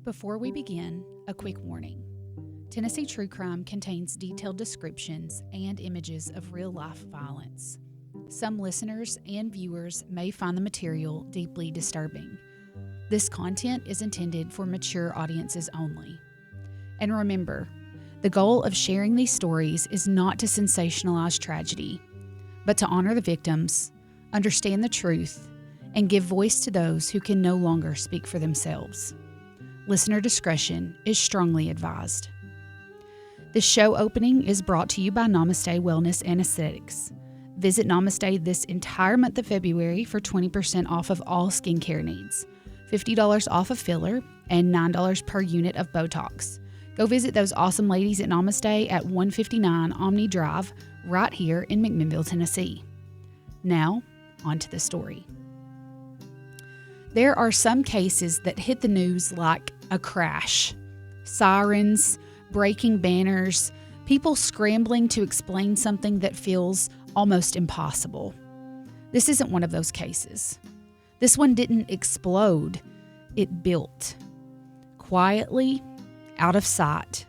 Before we begin, a quick warning. Tennessee True Crime contains detailed descriptions and images of real-life violence. Some listeners and viewers may find the material deeply disturbing. This content is intended for mature audiences only. And remember, the goal of sharing these stories is not to sensationalize tragedy, but to honor the victims, understand the truth, and give voice to those who can no longer speak for themselves. Listener discretion is strongly advised. The show opening is brought to you by Namaste Wellness and Aesthetics. Visit Namaste this entire month of February for 20% off of all skincare needs, $50 off of filler, and $9 per unit of Botox. Go visit those awesome ladies at Namaste at 159 Omni Drive, right here in McMinnville, Tennessee. Now, on to the story. There are some cases that hit the news like a crash. Sirens, breaking banners, people scrambling to explain something that feels almost impossible. This isn't one of those cases. This one didn't explode, it built. Quietly, out of sight.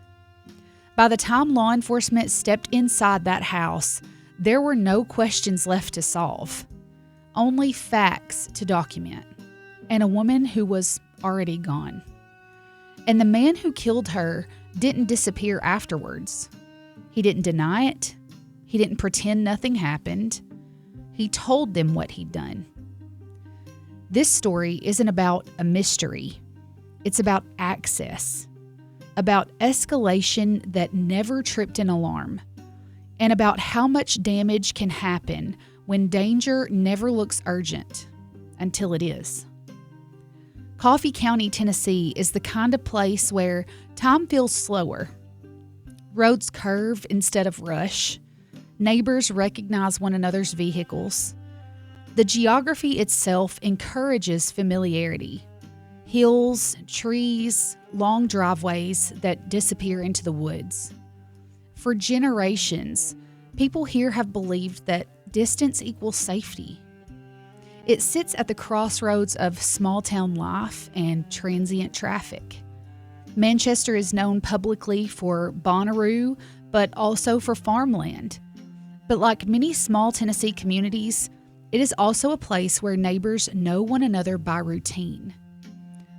By the time law enforcement stepped inside that house, there were no questions left to solve. Only facts to document. And a woman who was already gone. And the man who killed her didn't disappear afterwards. He didn't deny it. He didn't pretend nothing happened. He told them what he'd done. This story isn't about a mystery. It's about access. About escalation that never tripped an alarm. And about how much damage can happen when danger never looks urgent until it is. Coffee County, Tennessee is the kind of place where time feels slower. Roads curve instead of rush. Neighbors recognize one another's vehicles. The geography itself encourages familiarity. Hills, trees, long driveways that disappear into the woods. For generations, people here have believed that distance equals safety. It sits at the crossroads of small-town life and transient traffic. Manchester is known publicly for Bonnaroo, but also for farmland. But like many small Tennessee communities, it is also a place where neighbors know one another by routine.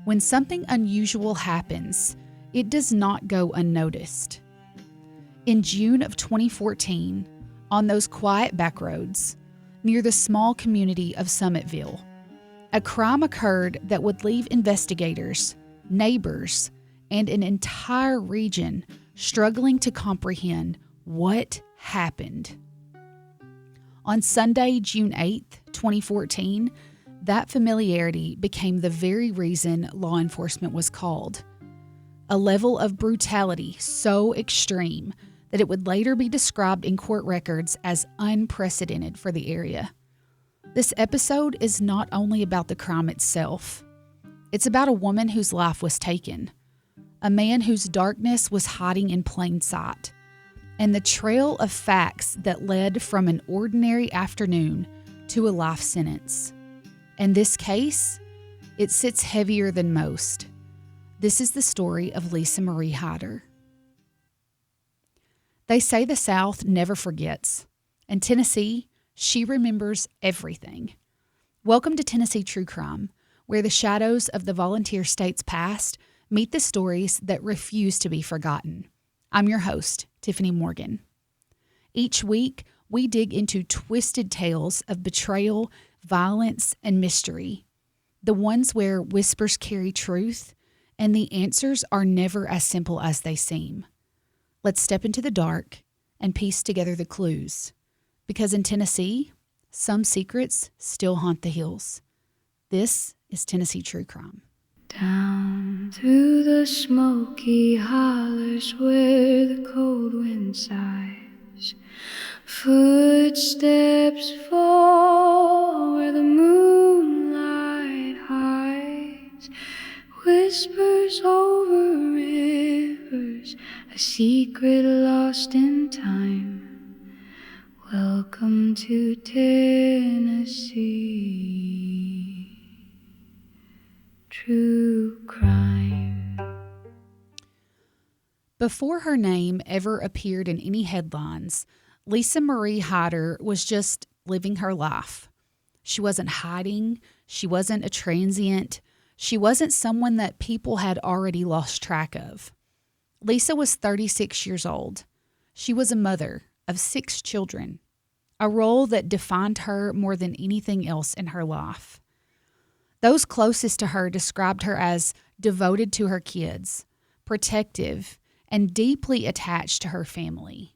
When something unusual happens, it does not go unnoticed. In June of 2014, on those quiet back roads, near the small community of Summitville, a crime occurred that would leave investigators, neighbors, and an entire region struggling to comprehend what happened. On Sunday, June 8th, 2014, that familiarity became the very reason law enforcement was called. A level of brutality so extreme that it would later be described in court records as unprecedented for the area. This episode is not only about the crime itself. It's about a woman whose life was taken, a man whose darkness was hiding in plain sight, and the trail of facts that led from an ordinary afternoon to a life sentence. In this case, it sits heavier than most. This is the story of Lisa Marie Hyder. They say the South never forgets. And Tennessee, she remembers everything. Welcome to Tennessee True Crime, where the shadows of the volunteer state's past meet the stories that refuse to be forgotten. I'm your host, Tiffany Morgan. Each week, we dig into twisted tales of betrayal, violence, and mystery. The ones where whispers carry truth, and the answers are never as simple as they seem. Let's step into the dark and piece together the clues. Because in Tennessee, some secrets still haunt the hills. This is Tennessee True Crime. Down through the smoky hollers where the cold wind sighs, footsteps fall where the moonlight hides, whispers over rivers, a secret lost in time. Welcome to Tennessee. True crime. Before her name ever appeared in any headlines, Lisa Marie Hyder was just living her life. She wasn't hiding. She wasn't a transient. She wasn't someone that people had already lost track of. Lisa was 36 years old. She was a mother of 6 children, a role that defined her more than anything else in her life. Those closest to her described her as devoted to her kids, protective, and deeply attached to her family.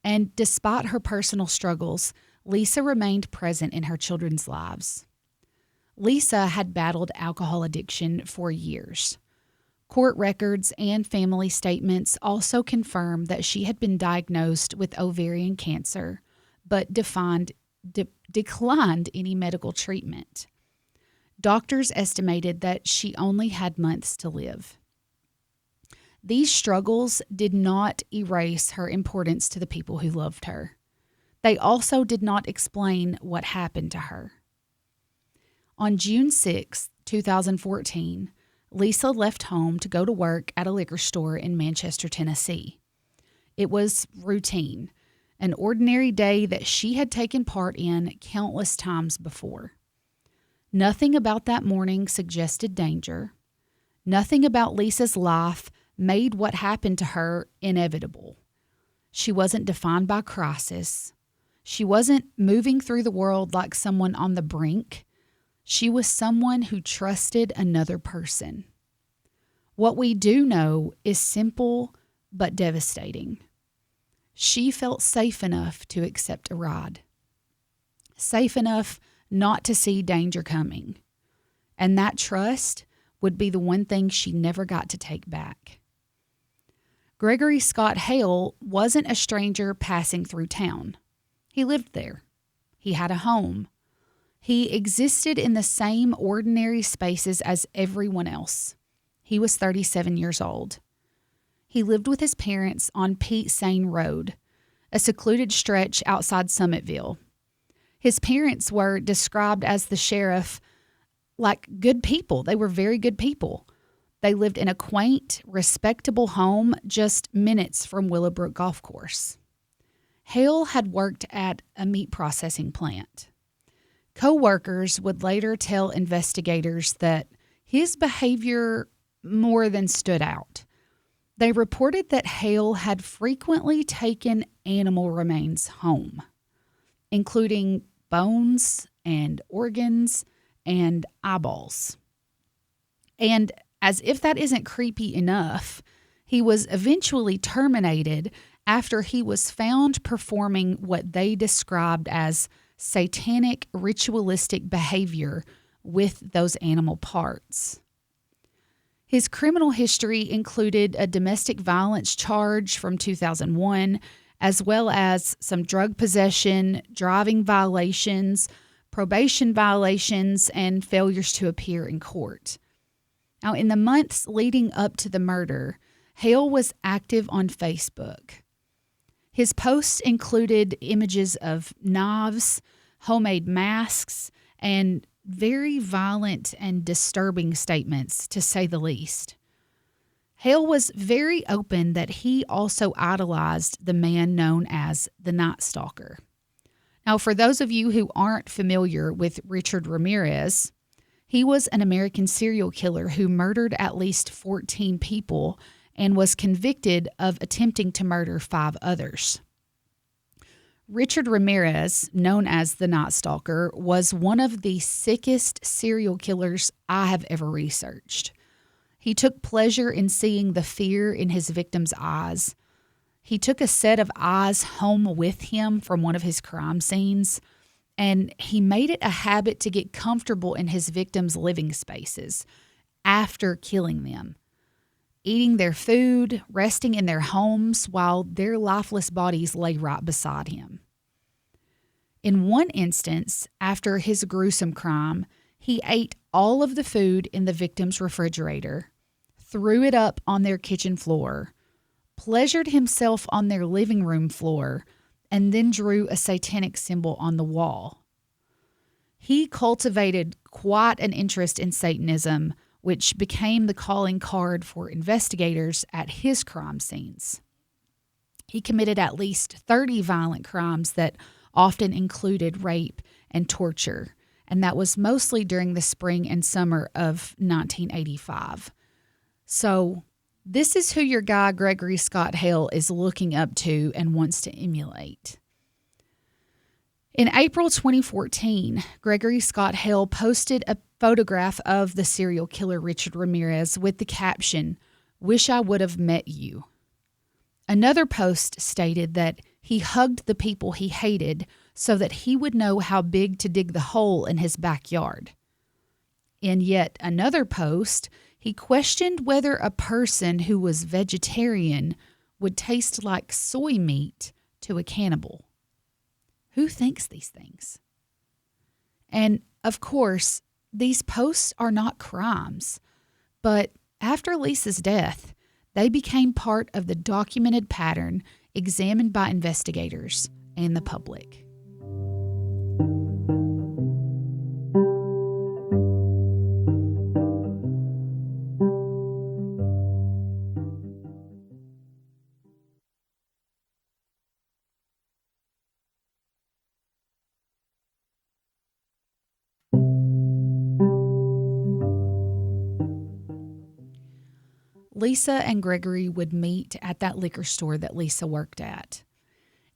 And despite her personal struggles, Lisa remained present in her children's lives. Lisa had battled alcohol addiction for years. Court records and family statements also confirm that she had been diagnosed with ovarian cancer, but declined any medical treatment. Doctors estimated that she only had months to live. These struggles did not erase her importance to the people who loved her. They also did not explain what happened to her. On June 6, 2014, Lisa left home to go to work at a liquor store in Manchester, Tennessee. It was routine, an ordinary day that she had taken part in countless times before. Nothing about that morning suggested danger. Nothing about Lisa's life made what happened to her inevitable. She wasn't defined by crisis. She wasn't moving through the world like someone on the brink. She was someone who trusted another person. What we do know is simple but devastating. She felt safe enough to accept a ride. Safe enough not to see danger coming. And that trust would be the one thing she never got to take back. Gregory Scott Hale wasn't a stranger passing through town. He lived there. He had a home. He existed in the same ordinary spaces as everyone else. He was 37 years old. He lived with his parents on Pete Sain Road, a secluded stretch outside Summitville. His parents were described as the sheriff like good people. They were very good people. They lived in a quaint, respectable home just minutes from Willowbrook Golf Course. Hale had worked at a meat processing plant. Co-workers would later tell investigators that his behavior more than stood out. They reported that Hale had frequently taken animal remains home, including bones and organs and eyeballs. And as if that isn't creepy enough, he was eventually terminated after he was found performing what they described as satanic ritualistic behavior with those animal parts. His criminal history included a domestic violence charge from 2001, as well as some drug possession, driving violations, probation violations, and failures to appear in court. Now, in the months leading up to the murder, Hale was active on Facebook. His posts included images of knives, homemade masks, and very violent and disturbing statements, to say the least. Hale was very open that he also idolized the man known as the Night Stalker. Now, for those of you who aren't familiar with Richard Ramirez, he was an American serial killer who murdered at least 14 people and was convicted of attempting to murder 5 others. Richard Ramirez, known as the Night Stalker, was one of the sickest serial killers I have ever researched. He took pleasure in seeing the fear in his victims' eyes. He took a set of eyes home with him from one of his crime scenes, and he made it a habit to get comfortable in his victims' living spaces after killing them, eating their food, resting in their homes while their lifeless bodies lay right beside him. In one instance, after his gruesome crime, he ate all of the food in the victim's refrigerator, threw it up on their kitchen floor, pleasured himself on their living room floor, and then drew a satanic symbol on the wall. He cultivated quite an interest in Satanism which became the calling card for investigators at his crime scenes. He committed at least 30 violent crimes that often included rape and torture, and that was mostly during the spring and summer of 1985. So this is who your guy Gregory Scott Hale is looking up to and wants to emulate. In April 2014, Gregory Scott Hale posted a photograph of the serial killer Richard Ramirez with the caption, "Wish I would have met you." Another post stated that he hugged the people he hated so that he would know how big to dig the hole in his backyard. In yet another post, he questioned whether a person who was vegetarian would taste like soy meat to a cannibal. Who thinks these things? And of course, these posts are not crimes, but after Lisa's death, they became part of the documented pattern examined by investigators and the public. Lisa and Gregory would meet at that liquor store that Lisa worked at.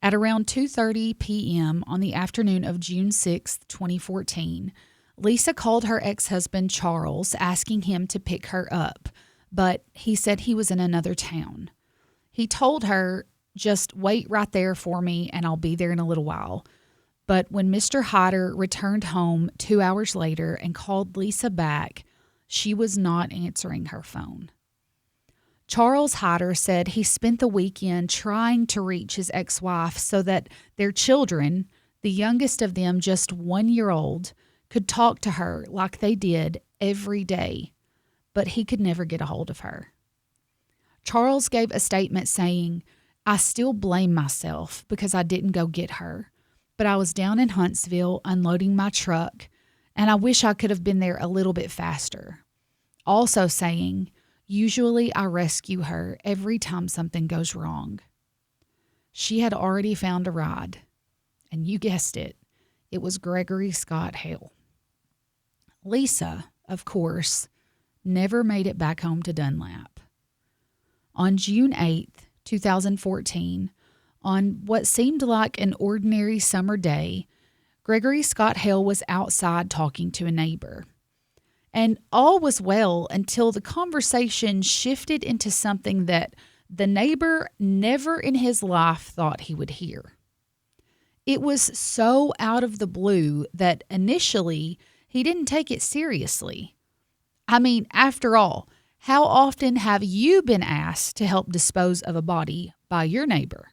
At around 2:30 p.m. on the afternoon of June 6, 2014, Lisa called her ex-husband Charles asking him to pick her up, but he said he was in another town. He told her, "Just wait right there for me and I'll be there in a little while." But when Mr. Hyder returned home 2 hours later and called Lisa back, she was not answering her phone. Charles Hyder said he spent the weekend trying to reach his ex-wife so that their children, the youngest of them just 1 year old, could talk to her like they did every day, but he could never get a hold of her. Charles gave a statement saying, "I still blame myself because I didn't go get her, but I was down in Huntsville unloading my truck, and I wish I could have been there a little bit faster." Also saying, "Usually I rescue her every time something goes wrong." She had already found a ride, and you guessed it, it was Gregory Scott Hale. Lisa, of course, never made it back home to Dunlap. On June 8th, 2014, on what seemed like an ordinary summer day, Gregory Scott Hale was outside talking to a neighbor. And all was well until the conversation shifted into something that the neighbor never in his life thought he would hear. It was so out of the blue that initially he didn't take it seriously. I mean, after all, how often have you been asked to help dispose of a body by your neighbor?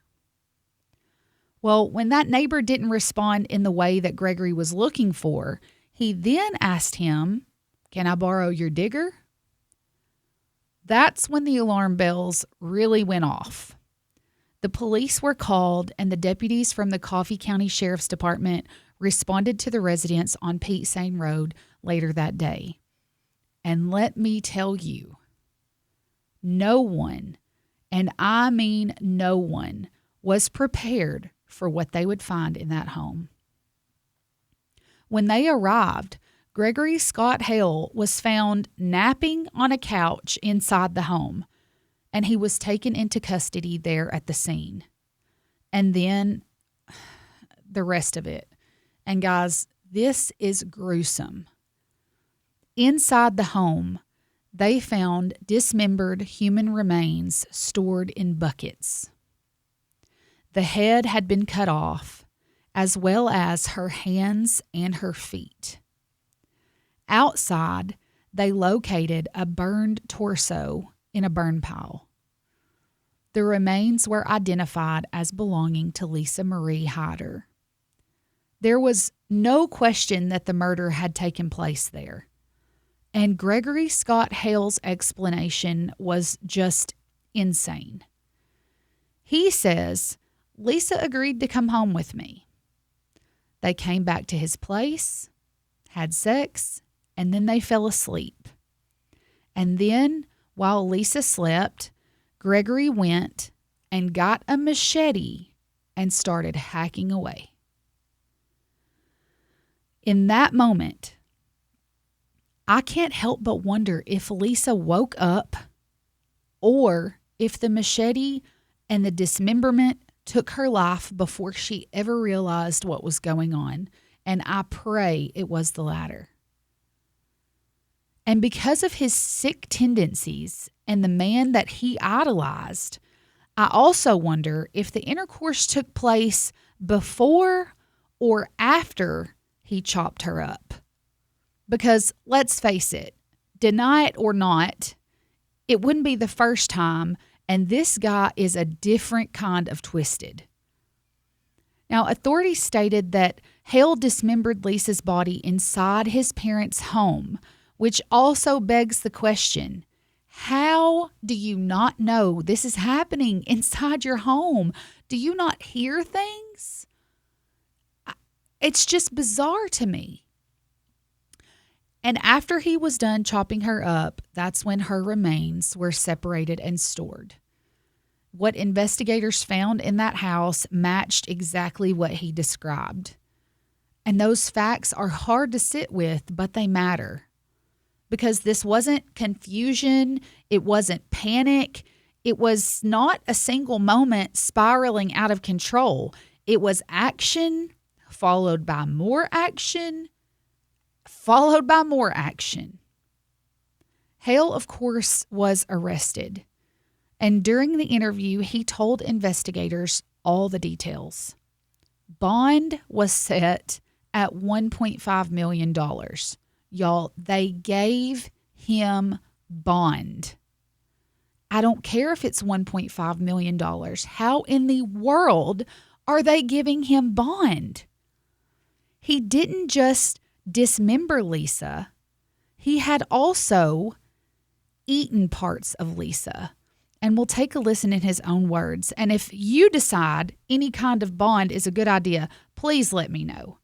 Well, when that neighbor didn't respond in the way that Gregory was looking for, he then asked him, "Can I borrow your digger?" That's when the alarm bells really went off. The police were called, and the deputies from the Coffee County Sheriff's Department responded to the residence on Pete Sain Road later that day. And let me tell you, no one, and I mean no one, was prepared for what they would find in that home. When they arrived, Gregory Scott Hale was found napping on a couch inside the home, and he was taken into custody there at the scene. And then the rest of it. And guys, this is gruesome. Inside the home, they found dismembered human remains stored in buckets. The head had been cut off, as well as her hands and her feet. Outside, they located a burned torso in a burn pile. The remains were identified as belonging to Lisa Marie Hyder. There was no question that the murder had taken place there. And Gregory Scott Hale's explanation was just insane. He says, "Lisa agreed to come home with me. They came back to his place, had sex, and then they fell asleep. And then, while Lisa slept, Gregory went and got a machete and started hacking away. In that moment, I can't help but wonder if Lisa woke up or if the machete and the dismemberment took her life before she ever realized what was going on. And I pray it was the latter. And because of his sick tendencies and the man that he idolized, I also wonder if the intercourse took place before or after he chopped her up. Because let's face it, deny it or not, it wouldn't be the first time, and this guy is a different kind of twisted. Now, authorities stated that Hale dismembered Lisa's body inside his parents' home, which also begs the question, how do you not know this is happening inside your home? Do you not hear things? It's just bizarre to me. And after he was done chopping her up, that's when her remains were separated and stored. What investigators found in that house matched exactly what he described. And those facts are hard to sit with, but they matter. Because this wasn't confusion, it wasn't panic, it was not a single moment spiraling out of control. It was action, followed by more action, followed by more action. Hale, of course, was arrested. And during the interview, he told investigators all the details. Bond was set at $1.5 million. Y'all, they gave him bond. I don't care if it's $1.5 million. How in the world are they giving him bond? He didn't just dismember Lisa. He had also eaten parts of Lisa. And we'll take a listen in his own words. And if you decide any kind of bond is a good idea, please let me know.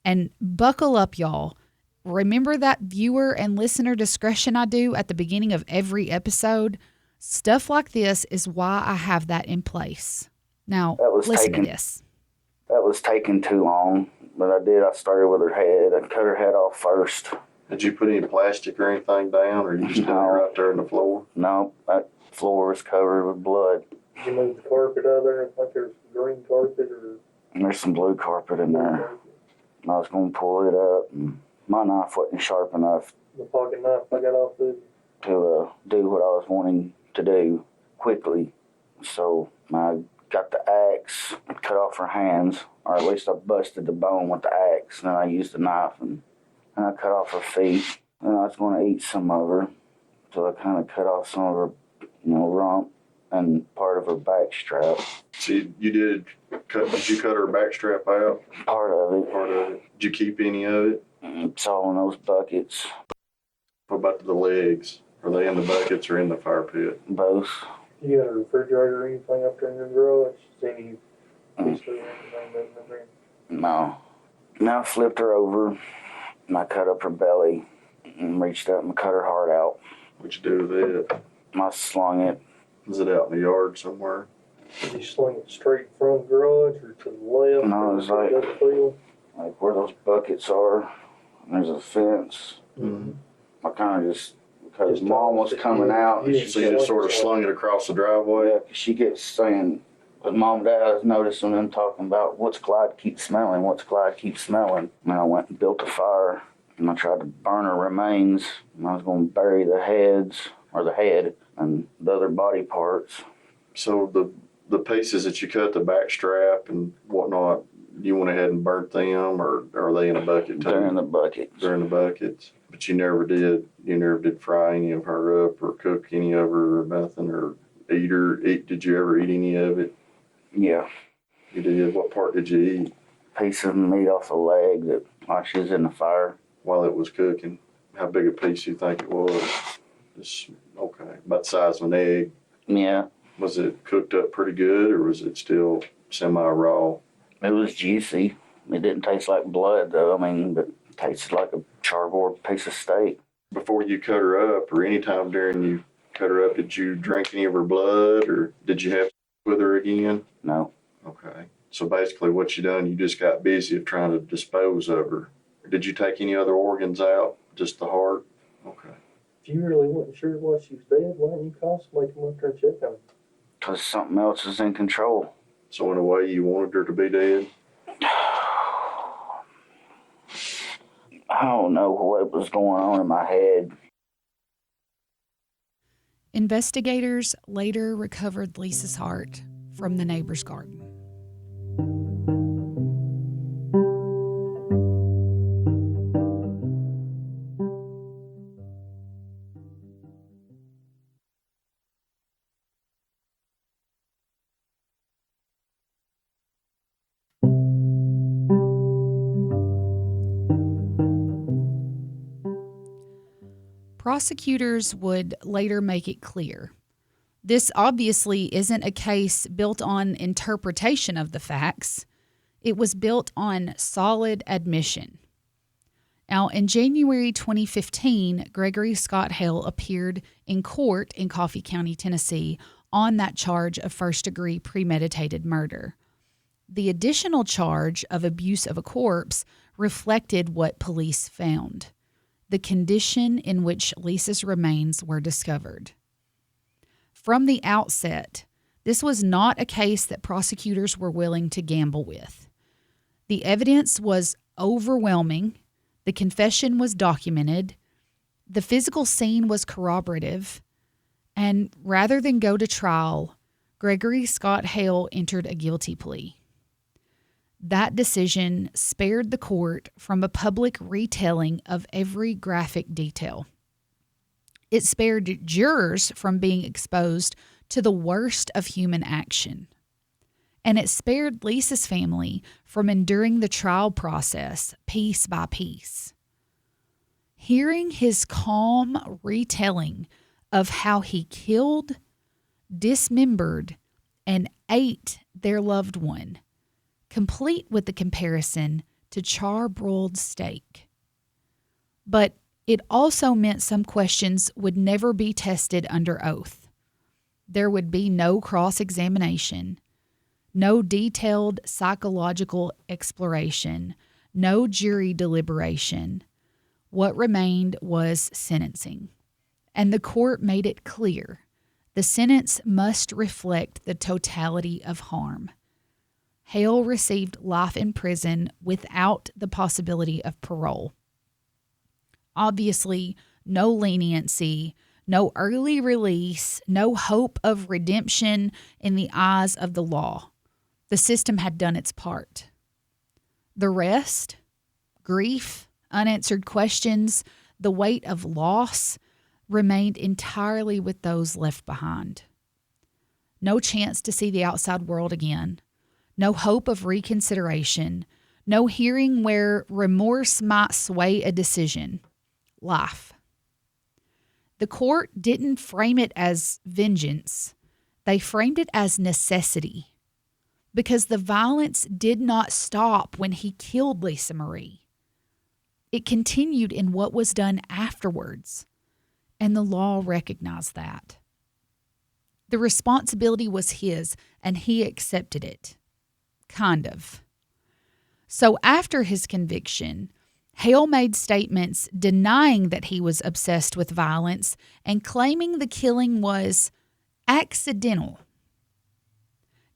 And buckle up, y'all. Remember that viewer and listener discretion I do at the beginning of every episode? Stuff like this is why I have that in place. Now, listen to this. That was taking too long, but I started with her head. I cut her head off first. Did you put any plastic or anything down, or you just did it right there on the floor? No, that floor was covered with blood. Did you move the carpet out of there? Like there's green carpet or? And there's some blue carpet in there. I was going to pull it up, and my knife wasn't sharp enough. The pocket knife I got off the. To do what I was wanting to do quickly. So I got the axe, cut off her hands, or at least I busted the bone with the axe. And then I used the knife and I cut off her feet. And I was going to eat some of her. So I kind of cut off some of her, rump and part of her back strap. So did you cut her back strap out? Part of it. Did you keep any of it? It's all in those buckets. What about the legs? Are they in the buckets or in the fire pit? Both. You got a refrigerator or anything up there in your garage? Any piece or anything in there? No. Now I flipped her over and I cut up her belly and reached up and cut her heart out. What'd you do with it? I slung it. Was it out in the yard somewhere? Did you sling it straight from the garage or to the left? No, it was like where those buckets are. There's a fence. Mm-hmm. I kind of because Mom was coming out. So you just sort of slung it across the driveway? Yeah, she kept saying, because Mom and Dad, I was noticing them talking about, what's Clyde keep smelling? What's Clyde keep smelling? And I went and built a fire, and I tried to burn her remains, and I was going to bury the head, and the other body parts. So the pieces that you cut, the back strap and whatnot, you went ahead and burnt them, or are they in a bucket too? They're in the buckets. They're in the buckets. But you never did fry any of her up or cook any of her or nothing, or did you ever eat any of it? Yeah. You did? What part did you eat? Piece of meat off the leg while she was in the fire. While it was cooking? How big a piece do you think it was? Okay, about the size of an egg. Yeah. Was it cooked up pretty good, or was it still semi-raw? It was juicy. It didn't taste like blood, though. But it tasted like a charbroiled piece of steak. before you cut her up, or any time during you cut her up, did you drink any of her blood, or did you have to with her again? No. Okay. So basically what you done, you just got busy of trying to dispose of her. Did you take any other organs out? Just the heart? Okay. If you really wasn't sure why she was dead, why didn't you call somebody to come up there and check on her? Because something else is in control. So in a way you wanted her to be dead? I don't know what was going on in my head. Investigators later recovered Lisa's heart from the neighbor's garden. Prosecutors would later make it clear this obviously isn't a case built on interpretation of the facts. It was built on solid admission. Now, in January 2015, Gregory Scott Hale appeared in court in Coffee County, Tennessee, on that charge of first-degree premeditated murder. The additional charge of abuse of a corpse reflected what police found: the condition in which Lisa's remains were discovered. From the outset, this was not a case that prosecutors were willing to gamble with. The evidence was overwhelming, the confession was documented, the physical scene was corroborative, and rather than go to trial, Gregory Scott Hale entered a guilty plea. That decision spared the court from a public retelling of every graphic detail. It spared jurors from being exposed to the worst of human action. And it spared Lisa's family from enduring the trial process piece by piece. Hearing his calm retelling of how he killed, dismembered, and ate their loved one, complete with the comparison to charbroiled steak. But it also meant some questions would never be tested under oath. There would be no cross-examination, no detailed psychological exploration, no jury deliberation. What remained was sentencing. And the court made it clear the sentence must reflect the totality of harm. Hale received life in prison without the possibility of parole. Obviously, no leniency, no early release, no hope of redemption in the eyes of the law. The system had done its part. The rest, grief, unanswered questions, the weight of loss, remained entirely with those left behind. No chance to see the outside world again. No hope of reconsideration. No hearing where remorse might sway a decision. Life. The court didn't frame it as vengeance. They framed it as necessity. Because the violence did not stop when he killed Lisa Marie. It continued in what was done afterwards. And the law recognized that. The responsibility was his, and he accepted it. Kind of. So after his conviction, Hale made statements denying that he was obsessed with violence and claiming the killing was accidental.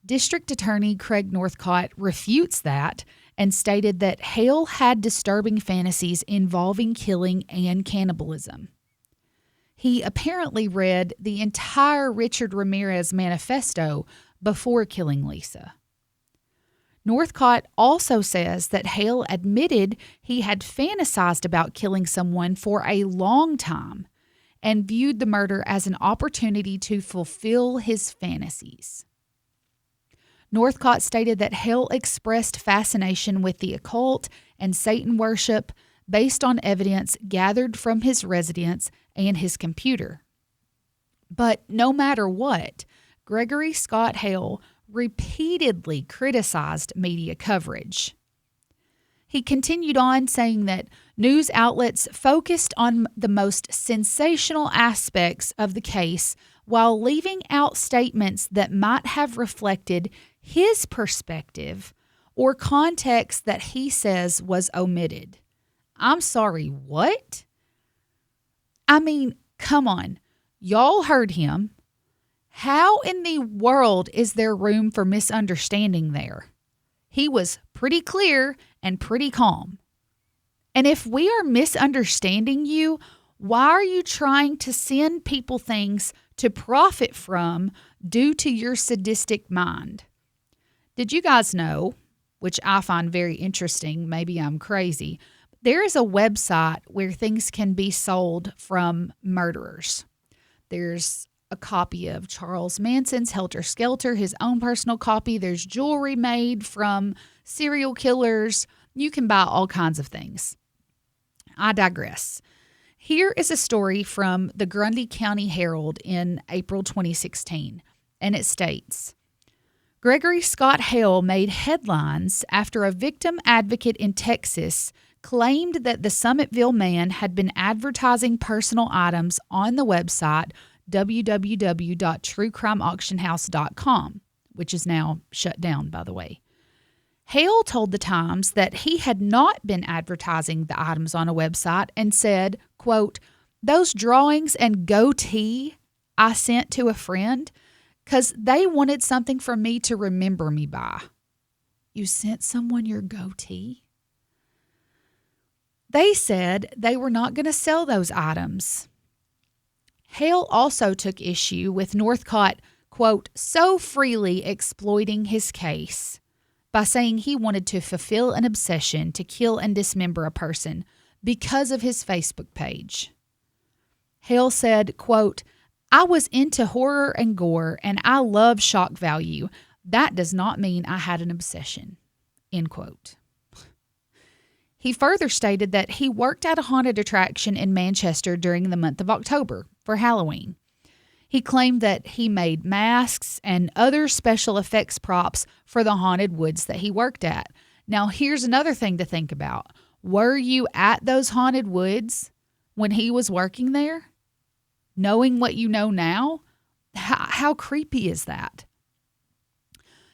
District Attorney Craig Northcott refutes that and stated that Hale had disturbing fantasies involving killing and cannibalism. He apparently read the entire Richard Ramirez manifesto before killing Lisa. Northcott also says that Hale admitted he had fantasized about killing someone for a long time and viewed the murder as an opportunity to fulfill his fantasies. Northcott stated that Hale expressed fascination with the occult and Satan worship based on evidence gathered from his residence and his computer. But no matter what, Gregory Scott Hale repeatedly criticized media coverage. He continued on saying that News outlets focused on the most sensational aspects of the case while leaving out statements that might have reflected his perspective or context that he says was omitted. I'm sorry, what? I mean, come on. Y'all heard him. How in the world is there room for misunderstanding there? He was pretty clear and pretty calm. And if we are misunderstanding you, why are you trying to send people things to profit from due to your sadistic mind? Did you guys know, which I find very interesting, maybe I'm crazy, there is a website where things can be sold from murderers. There's a copy of Charles Manson's Helter Skelter, his own personal copy. There's jewelry made from serial killers. You can buy all kinds of things. I digress. Here is a story from the Grundy County Herald in April 2016, and it states, Gregory Scott Hale made headlines after a victim advocate in Texas claimed that the Summitville man had been advertising personal items on the website www.truecrimeauctionhouse.com, which is now shut down, by the way. Hale told the Times that he had not been advertising the items on a website and said, quote, those drawings and goatee I sent to a friend because they wanted something for me to remember me by. You sent someone your goatee? They said they were not going to sell those items. Hale also took issue with Northcott, quote, so freely exploiting his case by saying he wanted to fulfill an obsession to kill and dismember a person because of his Facebook page. Hale said, quote, I was into horror and gore and I love shock value. That does not mean I had an obsession, end quote. He further stated that he worked at a haunted attraction in Manchester during the month of October for Halloween. He claimed that he made masks and other special effects props for the haunted woods that he worked at. Now, here's another thing to think about. Were you at those haunted woods when he was working there? Knowing what you know now? How creepy is that?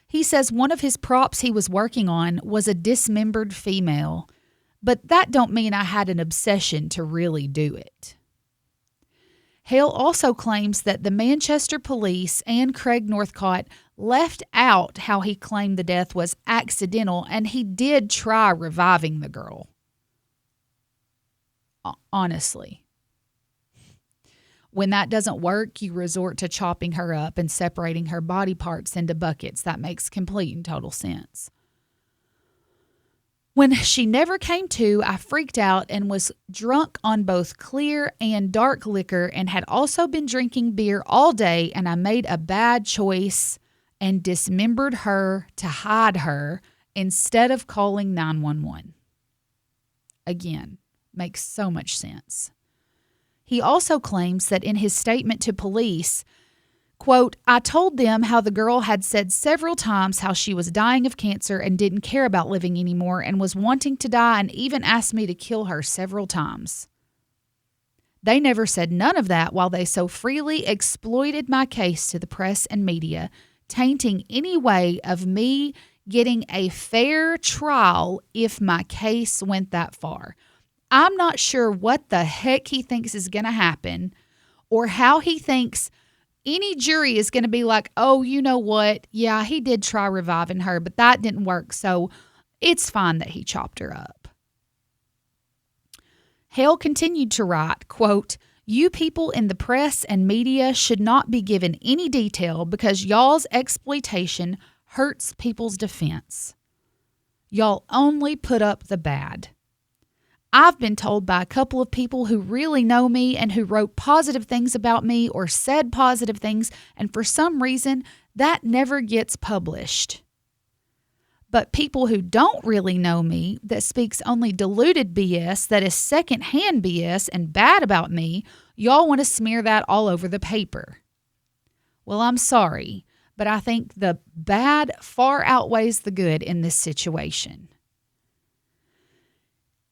He says one of his props he was working on was a dismembered female, but that don't mean I had an obsession to really do it. Hale also claims that the Manchester police and Craig Northcott left out how he claimed the death was accidental and he did try reviving the girl. Honestly. When that doesn't work, you resort to chopping her up and separating her body parts into buckets. That makes complete and total sense. When she never came to, I freaked out and was drunk on both clear and dark liquor and had also been drinking beer all day, and I made a bad choice and dismembered her to hide her instead of calling 911. Again, makes so much sense. He also claims that in his statement to police, quote, I told them how the girl had said several times how she was dying of cancer and didn't care about living anymore and was wanting to die and even asked me to kill her several times. They never said none of that while they so freely exploited my case to the press and media, tainting any way of me getting a fair trial if my case went that far. I'm not sure what the heck he thinks is going to happen or how he thinks any jury is going to be like, oh, you know what? Yeah, he did try reviving her, but that didn't work, so it's fine that he chopped her up. Hale continued to write, quote, you people in the press and media should not be given any detail because y'all's exploitation hurts people's defense. Y'all only put up the bad. I've been told by a couple of people who really know me and who wrote positive things about me or said positive things, and for some reason, that never gets published. But people who don't really know me, that speaks only diluted BS, that is secondhand BS and bad about me, y'all want to smear that all over the paper. Well, I'm sorry, but I think the bad far outweighs the good in this situation.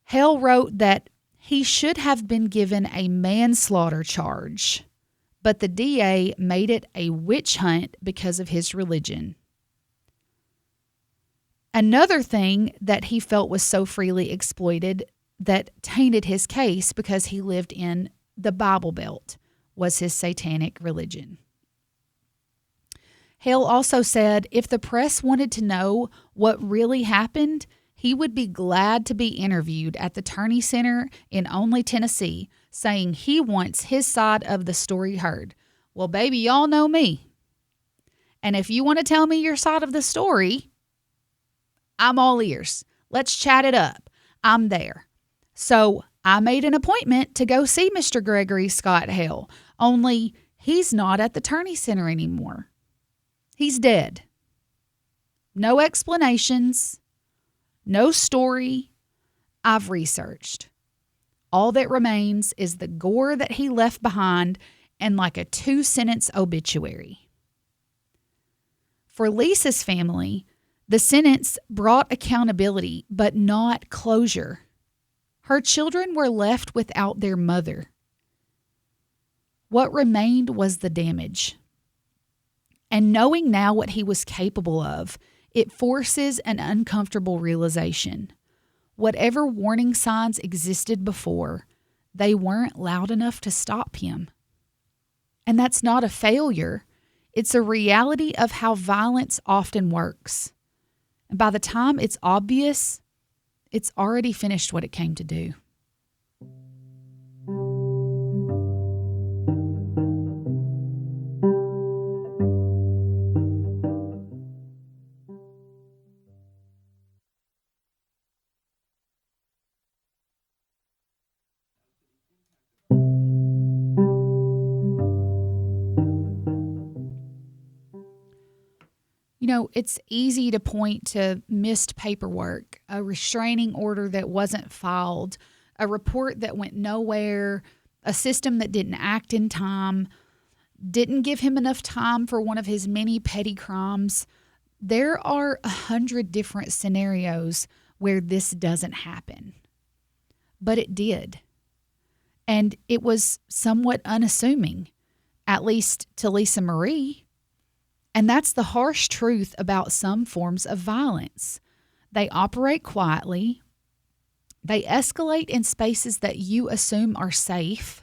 Hale wrote that he should have been given a manslaughter charge, but the DA made it a witch hunt because of his religion. Another thing that he felt was so freely exploited that tainted his case because he lived in the Bible Belt was his satanic religion. Hale also said if the press wanted to know what really happened, he would be glad to be interviewed at the Turney Center in Only, Tennessee, saying he wants his side of the story heard. Well, baby, y'all know me. And if you want to tell me your side of the story, I'm all ears. Let's chat it up. I'm there. So I made an appointment to go see Mr. Gregory Scott Hale, only he's not at the Turney Center anymore. He's dead. No explanations. No story. I've researched. All that remains is the gore that he left behind and like a 2-sentence obituary. For Lisa's family, the sentence brought accountability, but not closure. Her children were left without their mother. What remained was the damage. And knowing now what he was capable of, it forces an uncomfortable realization. Whatever warning signs existed before, they weren't loud enough to stop him. And that's not a failure. It's a reality of how violence often works. And by the time it's obvious, it's already finished what it came to do. It's easy to point to missed paperwork, a restraining order that wasn't filed, a report that went nowhere, a system that didn't act in time, didn't give him enough time for one of his many petty crimes. There are 100 different scenarios where this doesn't happen. But it did. And it was somewhat unassuming, at least to Lisa Marie. And that's the harsh truth about some forms of violence. They operate quietly. They escalate in spaces that you assume are safe.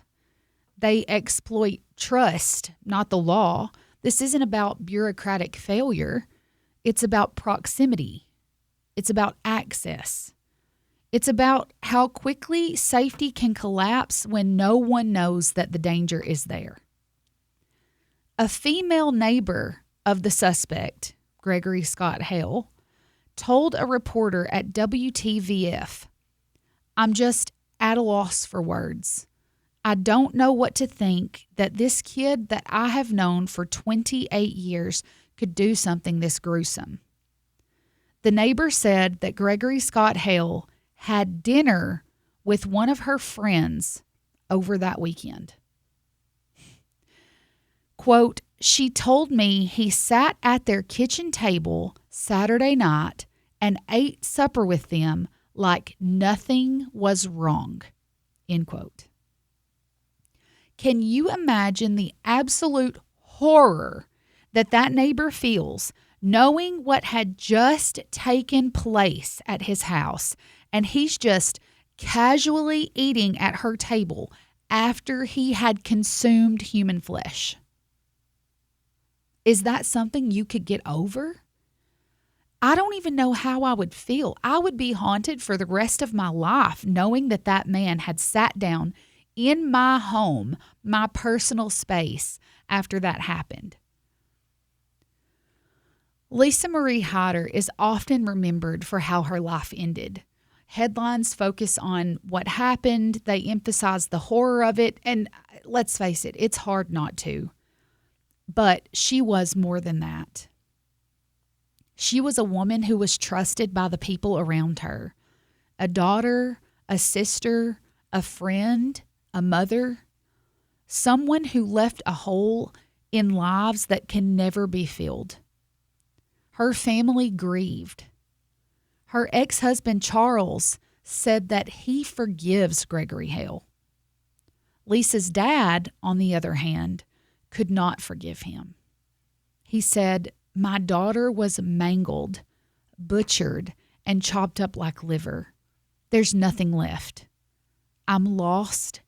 They exploit trust, not the law. This isn't about bureaucratic failure. It's about proximity. It's about access. It's about how quickly safety can collapse when no one knows that the danger is there. A female neighbor of the suspect, Gregory Scott Hale, told a reporter at WTVF, "I'm just at a loss for words. I don't know what to think that this kid that I have known for 28 years could do something this gruesome." The neighbor said that Gregory Scott Hale had dinner with one of her friends over that weekend. Quote, "She told me he sat at their kitchen table Saturday night and ate supper with them like nothing was wrong." End quote. Can you imagine the absolute horror that neighbor feels knowing what had just taken place at his house, and he's just casually eating at her table after he had consumed human flesh? Is that something you could get over? I don't even know how I would feel. I would be haunted for the rest of my life knowing that man had sat down in my home, my personal space, after that happened. Lisa Marie Hyder is often remembered for how her life ended. Headlines focus on what happened. They emphasize the horror of it. And let's face it, it's hard not to. But she was more than that. She was a woman who was trusted by the people around her. A daughter, a sister, a friend, a mother. Someone who left a hole in lives that can never be filled. Her family grieved. Her ex-husband Charles said that he forgives Gregory Hale. Lisa's dad, on the other hand, could not forgive him. He said, "My daughter was mangled, butchered, and chopped up like liver. There's nothing left. I'm lost.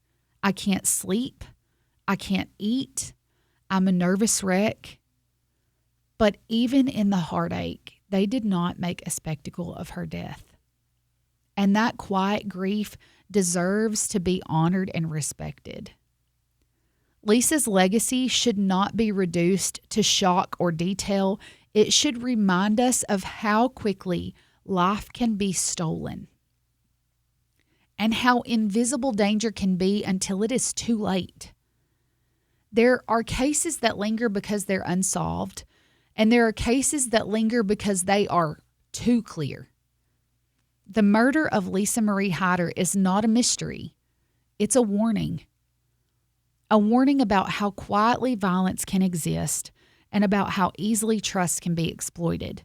I can't sleep. I can't eat. I'm a nervous wreck." But even in the heartache, they did not make a spectacle of her death. And that quiet grief deserves to be honored and respected. Lisa's legacy should not be reduced to shock or detail. It should remind us of how quickly life can be stolen and how invisible danger can be until it is too late. There are cases that linger because they're unsolved, and there are cases that linger because they are too clear. The murder of Lisa Marie Hyder is not a mystery. It's a warning. A warning about how quietly violence can exist and about how easily trust can be exploited.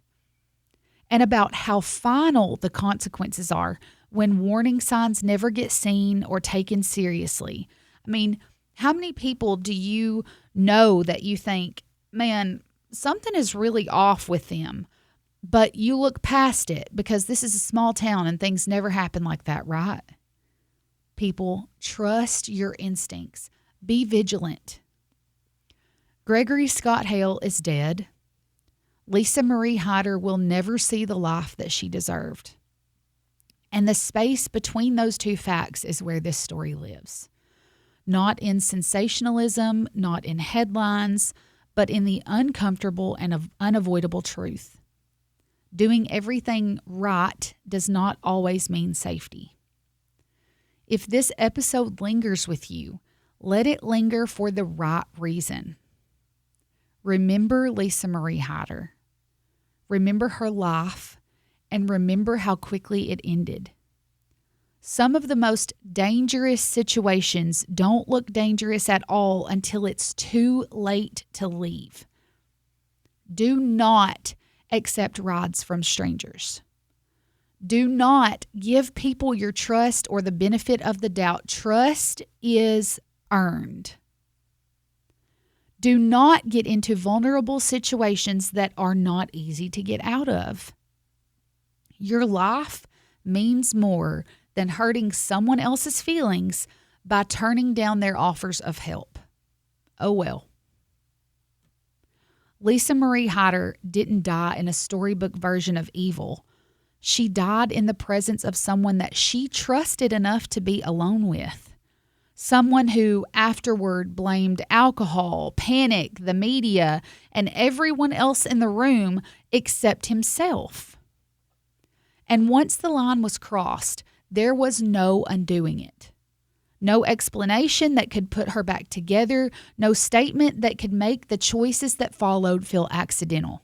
And about how final the consequences are when warning signs never get seen or taken seriously. I mean, how many people do you know that you think, man, something is really off with them? But you look past it because this is a small town and things never happen like that, right? People, trust your instincts. Be vigilant. Gregory Scott Hale is dead. Lisa Marie Hyder will never see the life that she deserved. And the space between those two facts is where this story lives. Not in sensationalism, not in headlines, but in the uncomfortable and unavoidable truth. Doing everything right does not always mean safety. If this episode lingers with you, let it linger for the right reason. Remember Lisa Marie Hyder. Remember her life, and remember how quickly it ended. Some of the most dangerous situations don't look dangerous at all until it's too late to leave. Do not accept rides from strangers. Do not give people your trust or the benefit of the doubt. Trust is earned. Do not get into vulnerable situations that are not easy to get out of. Your life means more than hurting someone else's feelings by turning down their offers of help. Oh well. Lisa Marie Hyder didn't die in a storybook version of evil. She died in the presence of someone that she trusted enough to be alone with. Someone who afterward blamed alcohol, panic, the media, and everyone else in the room except himself. And once the line was crossed, there was no undoing it. No explanation that could put her back together, no statement that could make the choices that followed feel accidental.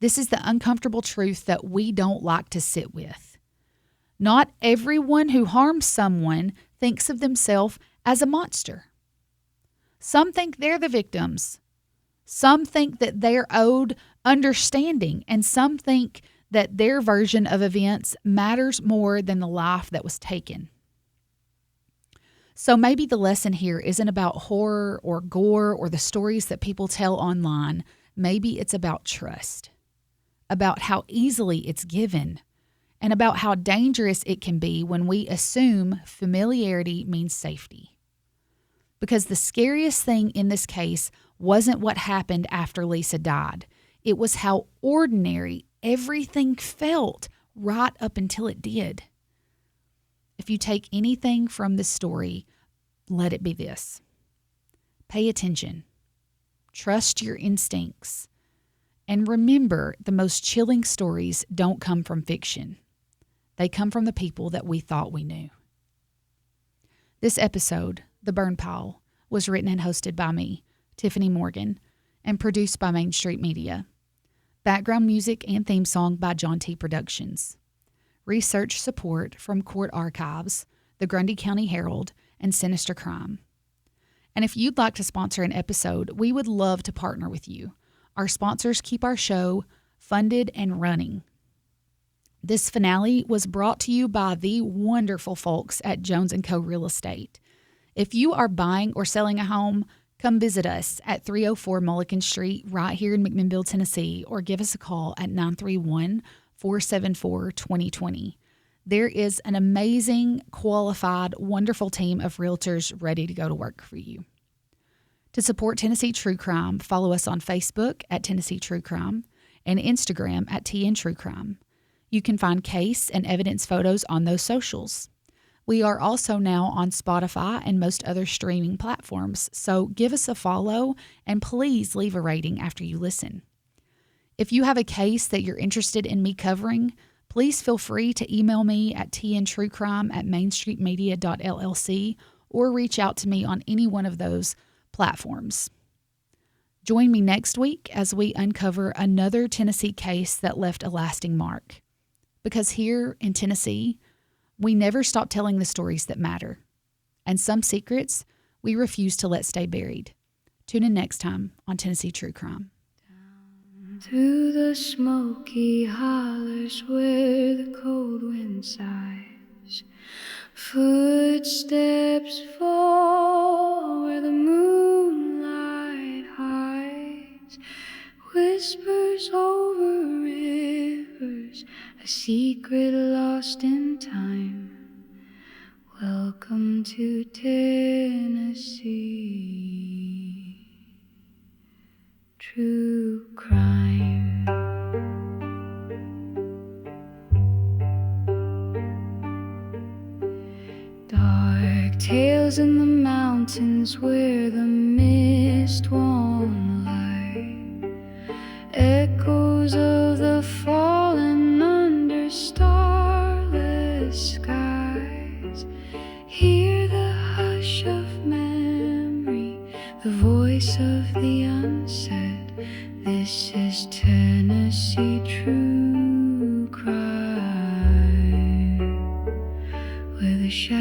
This is the uncomfortable truth that we don't like to sit with. Not everyone who harms someone thinks of themselves as a monster. Some think they're the victims. Some think that they're owed understanding, and some think that their version of events matters more than the life that was taken. So maybe the lesson here isn't about horror or gore or the stories that people tell online. Maybe it's about trust, about how easily it's given, and about how dangerous it can be when we assume familiarity means safety. Because the scariest thing in this case wasn't what happened after Lisa died. It was how ordinary everything felt right up until it did. If you take anything from this story, let it be this. Pay attention. Trust your instincts. And remember, the most chilling stories don't come from fiction. They come from the people that we thought we knew. This episode, The Burn Pile, was written and hosted by me, Tiffany Morgan, and produced by Main Street Media. Background music and theme song by John T. Productions. Research support from Court Archives, the Grundy County Herald, and Sinister Crime. And if you'd like to sponsor an episode, we would love to partner with you. Our sponsors keep our show funded and running. This finale was brought to you by the wonderful folks at Jones & Co. Real Estate. If you are buying or selling a home, come visit us at 304 Mulligan Street right here in McMinnville, Tennessee, or give us a call at 931-474-2020. There is an amazing, qualified, wonderful team of realtors ready to go to work for you. To support Tennessee True Crime, follow us on Facebook at Tennessee True Crime and Instagram at TN True Crime. You can find case and evidence photos on those socials. We are also now on Spotify and most other streaming platforms, so give us a follow and please leave a rating after you listen. If you have a case that you're interested in me covering, please feel free to email me at tntruecrime@mainstreetmedia.llc or reach out to me on any one of those platforms. Join me next week as we uncover another Tennessee case that left a lasting mark. Because here in Tennessee, we never stop telling the stories that matter. And some secrets we refuse to let stay buried. Tune in next time on Tennessee True Crime. Through the smoky hollers where the cold wind sighs, footsteps fall where the moonlight hides, whispers over rivers, a secret lost in time. Welcome to Tennessee. True crime. Dark tales in the mountains where the mist won't lie. Echoes of the fallen under starless skies. Hear the hush of memory, the voice of the unsaid. This is Tennessee True Crime, where the shadows